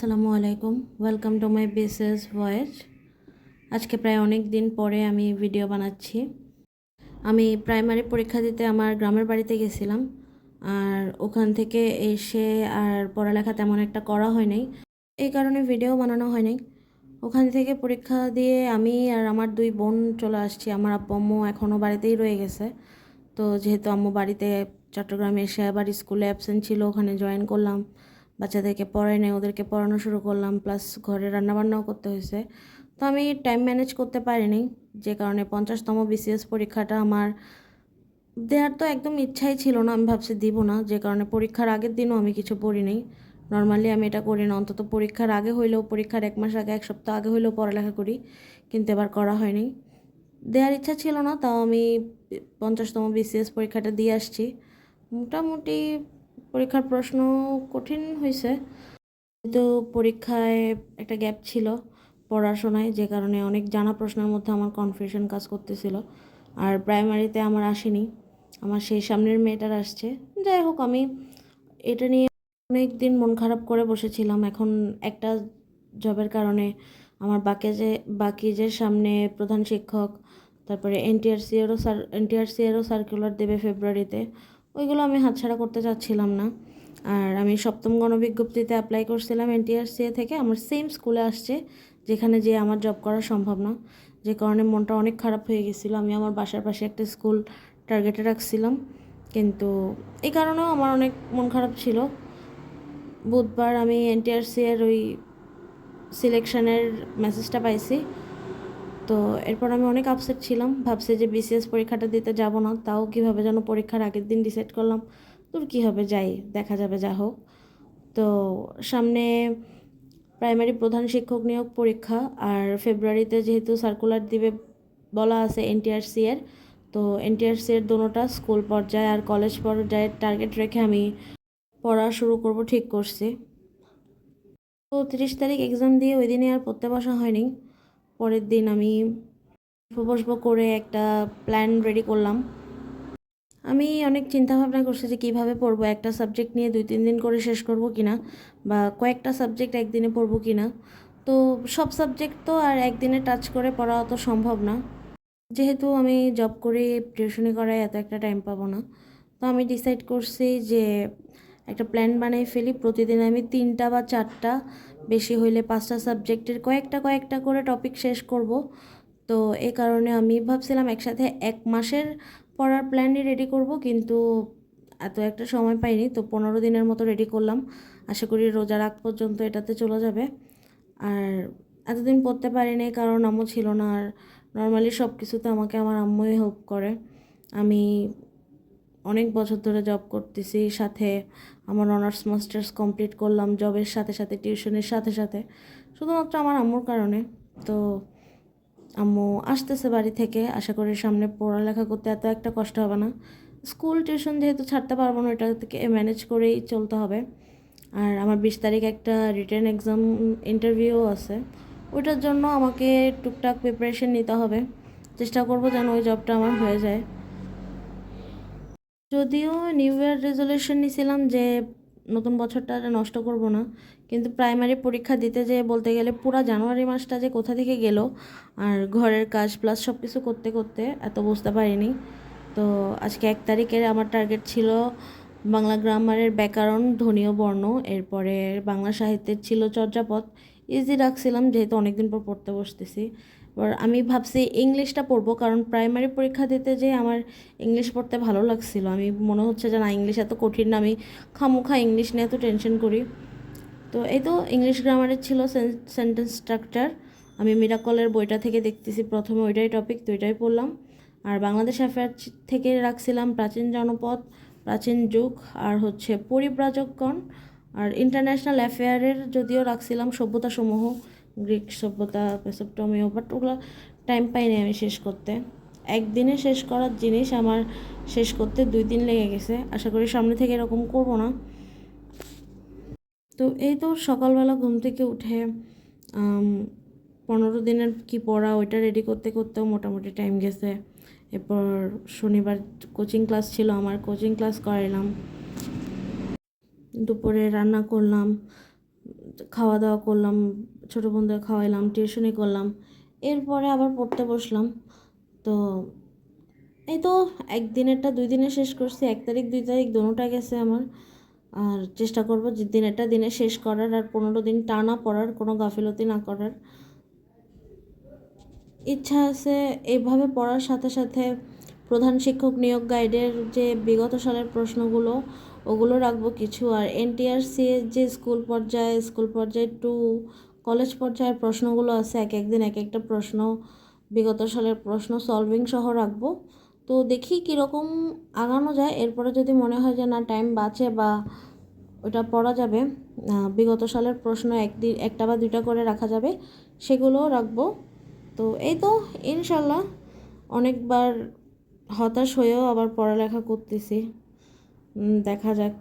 আসসালামু আলাইকুম, welcome to my business voice. আজকে প্রায় অনেক দিন পরে আমি ভিডিও বানাচ্ছি। আমি প্রাইমারি পরীক্ষা দিতে আমার গ্রামের বাড়িতে গেছিলাম, আর ওখান থেকে এসে আর পড়ালেখা তেমন একটা করা হয় নাই, এই কারণে ভিডিও বানানো হয় নাই। ওখান থেকে পরীক্ষা দিয়ে আমি আর আমার দুই বোন চলে আসছি। আমার আব্বু আম্মু এখনও বাড়িতেই রয়ে গেছে। তো যেহেতু আম্মু বাড়িতে চট্টগ্রামে এসে আবার স্কুলে অ্যাবসেন্ট ছিল, ওখানে জয়েন করলাম। বাচ্চাদেরকে পড়াই নেই, ওদেরকে পড়ানো শুরু করলাম, প্লাস ঘরে রান্নাবান্নাও করতে হয়েছে। তো আমি টাইম ম্যানেজ করতে পারিনি, যে কারণে 50তম বিসিএস পরীক্ষাটা আমার দেওয়ার তো একদম ইচ্ছাই ছিল না। আমি ভাবছি দিব না, যে কারণে পরীক্ষার আগের দিনও আমি কিছু পড়ি নেই। নর্মালি আমি এটা করি না, অন্তত পরীক্ষার আগে হইলেও, পরীক্ষার 1 মাস আগে, 1 সপ্তাহ আগে হইলেও পড়ালেখা করি, কিন্তু এবার করা হয়নি। দেওয়ার ইচ্ছা ছিল না, তাও আমি 50তম বিসিএস পরীক্ষাটা দিয়ে আসছি। মোটামুটি পরীক্ষার প্রশ্ন কঠিন হয়েছে, কিন্তু পরীক্ষায় একটা গ্যাপ ছিল পড়াশোনায়, যে কারণে অনেক জানা প্রশ্নের মধ্যে আমার কনফিউশন কাজ করতেছিল। আর প্রাইমারিতে আমার আসেনি, আমার সেই সামনের মেয়েটার আসছে। যাই হোক, আমি এটা নিয়ে অনেক দিন মন খারাপ করে বসেছিলাম। এখন একটা জবের কারণে আমার বাকি যে সামনে প্রধান শিক্ষক, তারপরে এনটিআরসি এরও সার্কুলার দেবে ফেব্রুয়ারিতে, ওইগুলো আমি হাতছাড়া করতে চাচ্ছিলাম না। আর আমি 7ম গণবিজ্ঞপ্তিতে অ্যাপ্লাই করছিলাম এনটিআরসি থেকে, আমার সেম স্কুলে আসছে যেখানে যে আমার জব করা সম্ভব না, যে কারণে মনটা অনেক খারাপ হয়ে গেছিলো। আমি আমার বাসার পাশে একটা স্কুল টার্গেটে রাখছিলাম, কিন্তু এই কারণেও আমার অনেক মন খারাপ ছিল। বুধবার আমি এনটিআরসি এর ওই সিলেকশনের মেসেজটা পাইছি। তো এরপর আমি অনেক আপসেট ছিলাম, ভাবছি যে বিসিএস পরীক্ষাটা দিতে যাব না, তাও কীভাবে যেন পরীক্ষার আগের দিন ডিসাইড করলাম তোর কী হবে, যাই দেখা যাবে, যা হোক। তো সামনে প্রাইমারি প্রধান শিক্ষক নিয়োগ পরীক্ষা, আর ফেব্রুয়ারিতে যেহেতু সার্কুলার দিবে বলা আছে এনটিআরসি এর, তো এনটিআরসি এর দোনোটা স্কুল পর্যায়ে আর কলেজ পর্যায়ের টার্গেট রেখে আমি পড়া শুরু করব ঠিক করছি। তো 30 তারিখ এক্সাম দিয়ে ওই দিনে আর পড়তে বসা হয়নি। পরের দিন আমি বসবো করে একটা প্ল্যান রেডি করলাম। আমি অনেক চিন্তা ভাবনা করছি যে কীভাবে পড়বো, একটা সাবজেক্ট নিয়ে 2-3 দিন করে শেষ করব কিনা, বা কয়েকটা সাবজেক্ট একদিনে পড়বো কিনা। তো সব সাবজেক্ট তো আর একদিনে টাচ করে পড়া অত সম্ভব না, যেহেতু আমি জব করে টিউশনি করায় এত একটা টাইম পাবো না। তো আমি ডিসাইড করছি যে একটা প্ল্যান বানিয়ে ফেলি, প্রতিদিন আমি 3টা বা 4টা, বেশি হইলে 5টা সাবজেক্টের কয়েকটা করে টপিক শেষ করব। তো এই কারণে আমি ভাবছিলাম একসাথে 1 মাসের পড়ার প্ল্যানই রেডি করব, কিন্তু এত একটা সময় পাইনি, তো 15 দিনের মতো রেডি করলাম। আশা করি রোজার আগ পর্যন্ত এটাতে চলে যাবে। আর এতদিন পড়তে পারিনি কারণ আম্মু ছিল না, আর নর্মালি সব কিছুতে আমাকে আমার আম্মুই হেল্প করে। আমি অনেক বছর ধরে জব করতেছি, সাথে আমার অনার্স মাস্টার্স কমপ্লিট করলাম জবের সাথে সাথে, টিউশনের সাথে সাথে, শুধুমাত্র আমার আম্মুর কারণে। তো আম্মু আসতেছে বাড়ি থেকে, আশা করি সামনে পড়ালেখা করতে এত একটা কষ্ট হবে না। স্কুল টিউশন যেহেতু ছাড়তে পারবো না, এটা থেকে ম্যানেজ করেই চলতে হবে। আর আমার 20 তারিখ একটা রিটেন এক্সাম ইন্টারভিউ আছে, ওইটার জন্য আমাকে টুকটাক প্রিপারেশন নিতে হবে। চেষ্টা করব যেন ওই জবটা আমার হয়ে যায়। যদিও নিউ ইয়ার রেজলিউশন নিয়েছিলাম যে নতুন বছরটা নষ্ট করব না, কিন্তু প্রাইমারি পরীক্ষা দিতে যেয়ে বলতে গেলে পুরো জানুয়ারি মাসটা যে কোথা থেকে গেল, আর ঘরের কাজ প্লাস সব কিছু করতে করতে এত বুঝতে পারিনি। তো আজকে 1 তারিখের আমার টার্গেট ছিল বাংলা গ্রামারের ব্যাকরণ, ধ্বনীয় বর্ণ, এরপরে বাংলা সাহিত্যের ছিল চর্যাপদ। ইজি রাখছিলাম যেহেতু অনেকদিন পর পড়তে বসতেছি। এবার আমি ভাবছি ইংলিশটা পড়বো, কারণ প্রাইমারি পরীক্ষা দিতে যে আমার ইংলিশ পড়তে ভালো লাগছিল। আমি মনে হচ্ছে যে না, ইংলিশ এত কঠিন না, আমি খামোখা ইংলিশ নিয়ে এত টেনশন করি। তো এই তো ইংলিশ গ্রামারের ছিল সেন্টেন্স স্ট্রাকচার। আমি মিরাকলের বইটা থেকে দেখতেছি প্রথমে ওইটাই টপিক, তো ওইটাই পড়লাম। আর বাংলাদেশ অ্যাফেয়ার থেকে রাখছিলাম প্রাচীন জনপদ, প্রাচীন যুগ, আর হচ্ছে পরিব্রাজকগণ। আর ইন্টারন্যাশনাল অ্যাফেয়ারের যদিও রাখছিলাম সভ্যতাসমূহ, গ্রিক সভ্যতা, মেসোপটেমিয়া, বাট ওগুলো টাইম পাইনি আমি শেষ করতে। একদিনে শেষ করার জিনিস আমার শেষ করতে 2 দিন লেগে গেছে। আশা করি সামনে থেকে এরকম করব না। তো এই তো সকালবেলা ঘুম থেকে উঠে 15 দিনের কি পড়া ওইটা রেডি করতে করতেও মোটামুটি টাইম গেছে। এরপর শনিবার কোচিং ক্লাস ছিল, আমার কোচিং ক্লাস করাইলাম, দুপুরে রান্না করলাম, খাওয়া দাওয়া করলাম, ছোটো বোনদের খাওয়াইলাম, টিউশনি করলাম, এরপরে আবার পড়তে বসলাম। তো এই তো একদিনেরটা 2 দিনে শেষ করছি, 1 তারিখ 2 তারিখ দোনোটা গেছে আমার। আর চেষ্টা করব যে দিনেরটা দিনে শেষ করার, আর 15 দিন টানা পড়ার, কোনো গাফিলতি না করার ইচ্ছা আছে। এইভাবে পড়ার সাথে সাথে প্রধান শিক্ষক নিয়োগ গাইডের যে বিগত সালের প্রশ্নগুলো ওগুলো রাখবো কিছু, আর এনটিআরসি এর যে স্কুল পর্যায়ে টু কলেজ পর্যায়ের প্রশ্নগুলো আছে, এক একদিন এক একটা প্রশ্ন, বিগত সালের প্রশ্ন সলভিং সহ রাখবো। তো দেখি কীরকম আগানো যায়। এরপরে যদি মনে হয় যে না টাইম বাঁচে বা ওটা পড়া যাবে, বিগত সালের প্রশ্ন একটা বা 2টা করে রাখা যাবে, সেগুলোও রাখবো। তো এই তো ইনশাল্লাহ অনেকবার হতাশ হয়েও আবার পড়ালেখা করতেছি, দেখা যাক।